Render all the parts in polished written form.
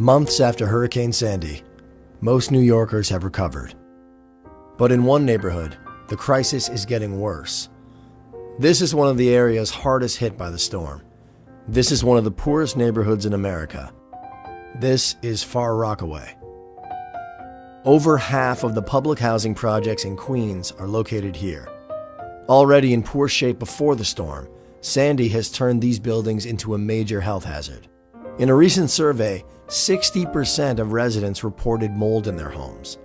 Months after Hurricane Sandy, most New Yorkers have recovered. But in one neighborhood, the crisis is getting worse. This is one of the areas hardest hit by the storm. This is one of the poorest neighborhoods in America. This is Far Rockaway. Over half of the public housing projects in Queens are located here. Already in poor shape before the storm, Sandy has turned these buildings into a major health hazard. In a recent survey, 60% of residents reported mold in their homes.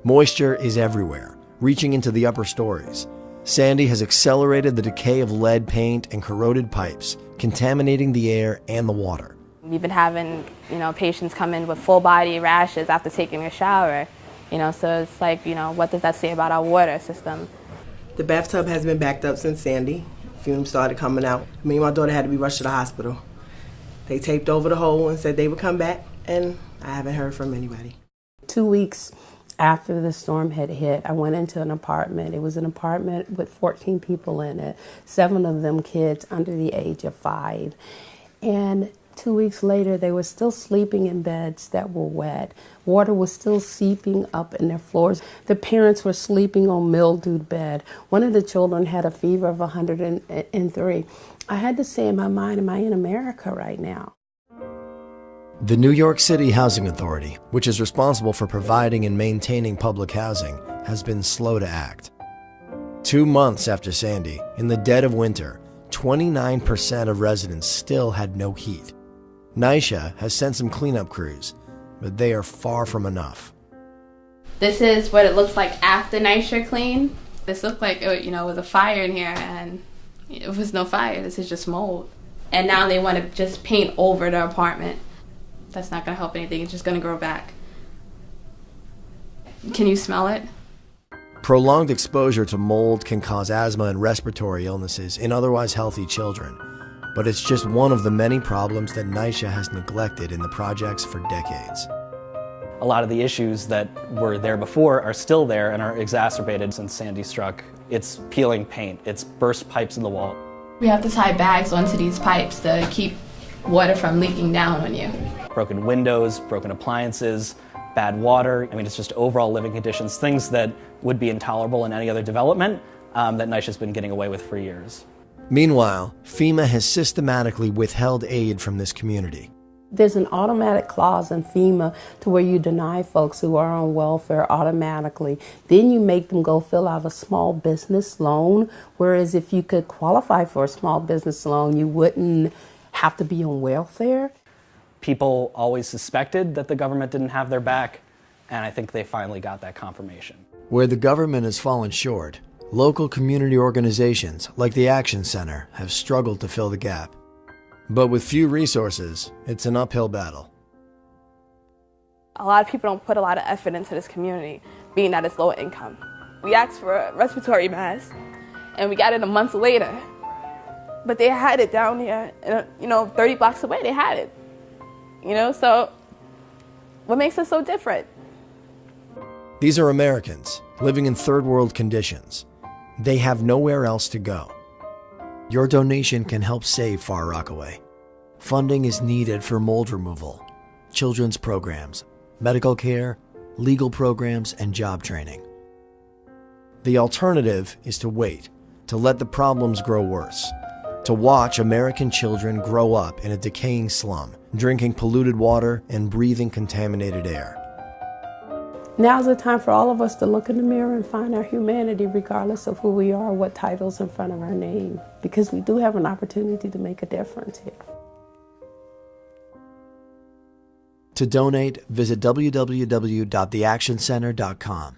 Moisture is everywhere, reaching into the upper stories. Sandy has accelerated the decay of lead paint and corroded pipes, contaminating the air and the water. We've been having, patients come in with full body rashes after taking a shower. So it's like, what does that say about our water system? The bathtub has been backed up since Sandy. Fumes started coming out. Me and my daughter had to be rushed to the hospital. They taped over the hole and said they would come back, and I haven't heard from anybody. 2 weeks after the storm had hit, I went into an apartment. It was an apartment with 14 people in it, 7 of them kids under the age of 5. And 2 weeks later, they were still sleeping in beds that were wet. Water was still seeping up in their floors. The parents were sleeping on mildewed bed. One of the children had a fever of 103. I had to say in my mind, am I in America right now? The New York City Housing Authority, which is responsible for providing and maintaining public housing, has been slow to act. 2 months after Sandy, in the dead of winter, 29% of residents still had no heat. NYCHA has sent some cleanup crews, but they are far from enough. This is what it looks like after NYCHA clean. This looked like it was a fire in here, and it was no fire. This is just mold. And now they want to just paint over the apartment. That's not going to help anything. It's just going to grow back. Can you smell it? Prolonged exposure to mold can cause asthma and respiratory illnesses in otherwise healthy children, but it's just one of the many problems that NYCHA has neglected in the projects for decades. A lot of the issues that were there before are still there and are exacerbated since Sandy struck. It's peeling paint, it's burst pipes in the wall. We have to tie bags onto these pipes to keep water from leaking down on you. Broken windows, broken appliances, bad water. It's just overall living conditions, things that would be intolerable in any other development that NYCHA's been getting away with for years. Meanwhile, FEMA has systematically withheld aid from this community. There's an automatic clause in FEMA to where you deny folks who are on welfare automatically. Then you make them go fill out a small business loan, whereas if you could qualify for a small business loan, you wouldn't have to be on welfare. People always suspected that the government didn't have their back, and I think they finally got that confirmation. Where the government has fallen short, local community organizations like the Action Center have struggled to fill the gap. But with few resources, it's an uphill battle. A lot of people don't put a lot of effort into this community, being that it's low income. We asked for a respiratory mask, and we got it a month later. But they had it down here, 30 blocks away, they had it. So what makes us so different? These are Americans living in third world conditions. They have nowhere else to go. Your donation can help save Far Rockaway. Funding is needed for mold removal, children's programs, medical care, legal programs, and job training. The alternative is to wait, to let the problems grow worse, to watch American children grow up in a decaying slum, drinking polluted water and breathing contaminated air. Now's the time for all of us to look in the mirror and find our humanity regardless of who we are, what title's in front of our name, because we do have an opportunity to make a difference here. To donate, visit www.theactioncenter.com.